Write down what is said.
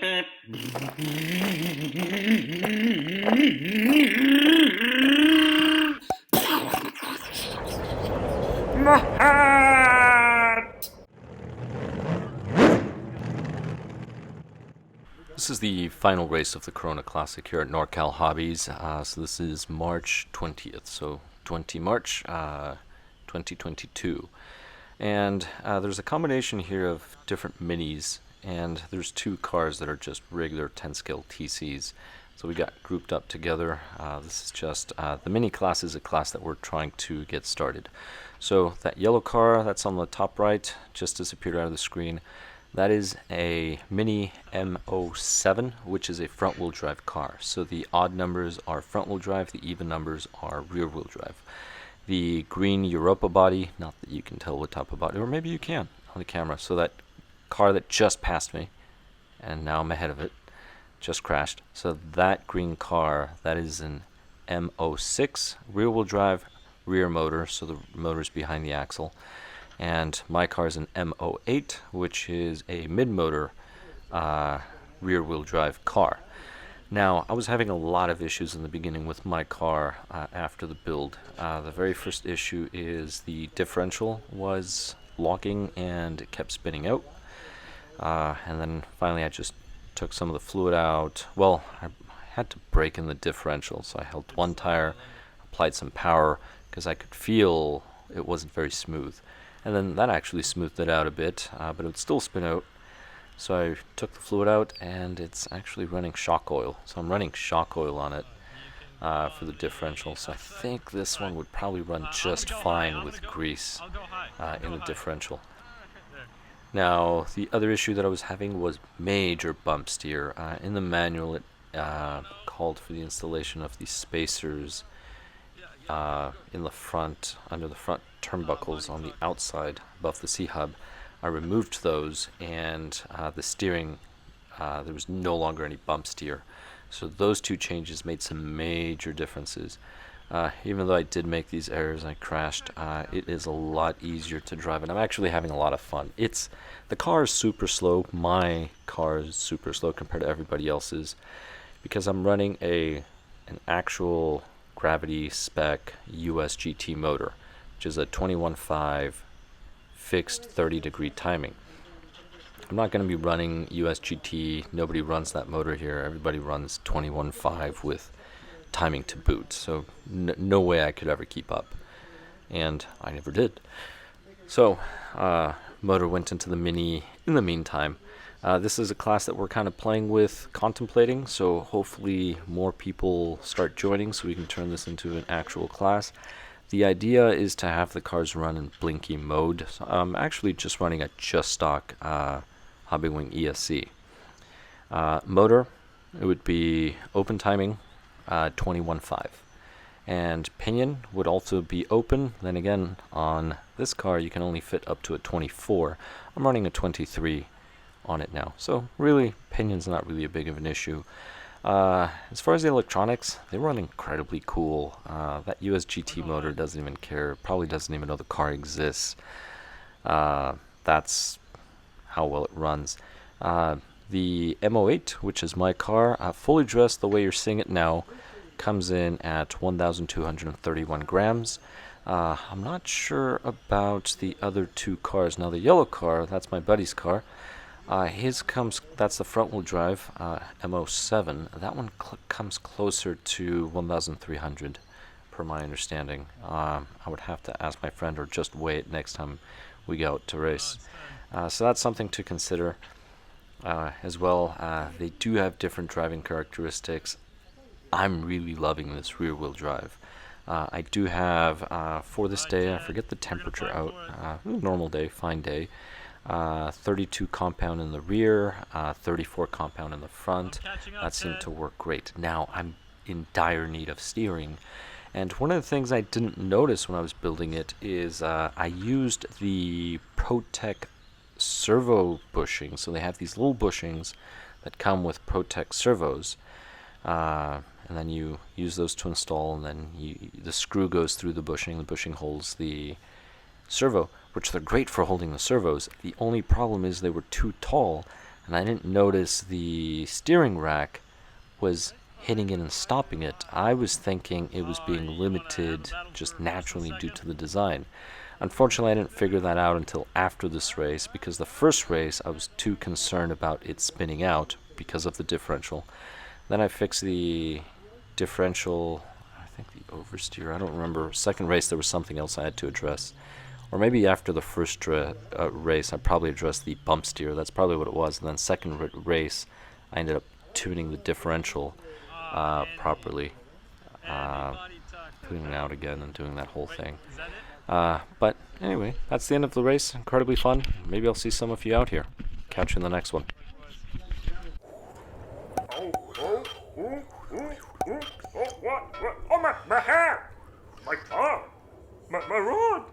This is the final race of the Corona Classic here at Norcal Hobbies. So this is March 20th, so 20 March 2022. And there's a combination here of different minis, and there's two cars that are just regular 10 scale TCs. So we got grouped up together. This is just, the mini class is a class that we're trying to get started. So that yellow car that's on the top right just disappeared out of the screen. That is a mini m07, which is a front wheel drive car. So the odd numbers are front wheel drive, the even numbers are rear wheel drive. The green Europa body, not that you can tell what type of body, or maybe you can on the camera. So that car that just passed me, and now I'm ahead of it, just crashed. So that green car, that is an m06 rear wheel drive, rear motor, so the motor's behind the axle. And my car is an m08, which is a mid-motor rear-wheel drive car. Now, I was having a lot of issues in the beginning with my car after the build. The very first issue is the differential was locking and it kept spinning out. And then finally I just took some of the fluid out. Well, I had to break in the differential, so I held one tire, applied some power, because I could feel it wasn't very smooth. And then that actually smoothed it out a bit, but it would still spin out. So I took the fluid out, and it's actually running shock oil. So I'm running shock oil on it for the differential. So I think this one would probably run just fine with grease in the differential. Now, the other issue that I was having was major bump steer. In the manual, it called for the installation of these spacers in the front, under the front turnbuckles on the outside above the C-hub. I removed those, and the steering, there was no longer any bump steer. So those two changes made some major differences. Even though I did make these errors, I crashed, it is a lot easier to drive, and I'm actually having a lot of fun. The car is super slow. My car is super slow compared to everybody else's, because I'm running an actual gravity spec US GT motor, which is a 21.5 fixed 30-degree timing. I'm not going to be running US GT. Nobody runs that motor here. Everybody runs 21.5 with timing to boot. So no way I could ever keep up, and I never did. So motor went into the mini in the meantime. This is a class that we're kind of playing with, contemplating, so hopefully more people start joining so we can turn this into an actual class. The idea is to have the cars run in blinky mode. So I'm actually just running a just stock Hobbywig ESC. Motor, it would be open timing 21.5. And pinion would also be open. Then again, on this car you can only fit up to a 24. I'm running a 23 on it now, so really pinion's not really a big of an issue. As far as the electronics, they run incredibly cool. That US GT motor doesn't even care, probably doesn't even know the car exists. That's how well it runs. The m08, which is my car, fully dressed the way you're seeing it now, comes in at 1,231 grams. I'm not sure about the other two cars. Now the yellow car, that's my buddy's car. That's the front wheel drive, m07. That one comes closer to 1,300 per my understanding. I would have to ask my friend or just weigh it next time we go out to race. So that's something to consider as well. They do have different driving characteristics. I'm really loving this rear wheel drive. I do have, for this day, I forget the temperature out, normal day, fine day, 32 compound in the rear, 34 compound in the front. That seemed to work great. Now I'm in dire need of steering, and one of the things I didn't notice when I was building it is I used the Traxxas Servo bushings. So they have these little bushings that come with Traxxas Servos, and then you use those to install, and then the screw goes through the bushing holds the servo, which they're great for holding the servos. The only problem is they were too tall, and I didn't notice the steering rack was hitting it and stopping it. I was thinking it was being limited just naturally due to the design. Unfortunately, I didn't figure that out until after this race, because the first race I was too concerned about it spinning out because of the differential. Then I fixed the differential, I think the oversteer, I don't remember. Second race there was something else I had to address. Or maybe after the first race I probably addressed the bump steer, that's probably what it was. And then second race I ended up tuning the differential properly, putting it out again and doing that whole thing. But anyway, that's the end of the race. Incredibly fun. Maybe I'll see some of you out here. Catch you in the next one. Oh, my hair! My tongue! My rod!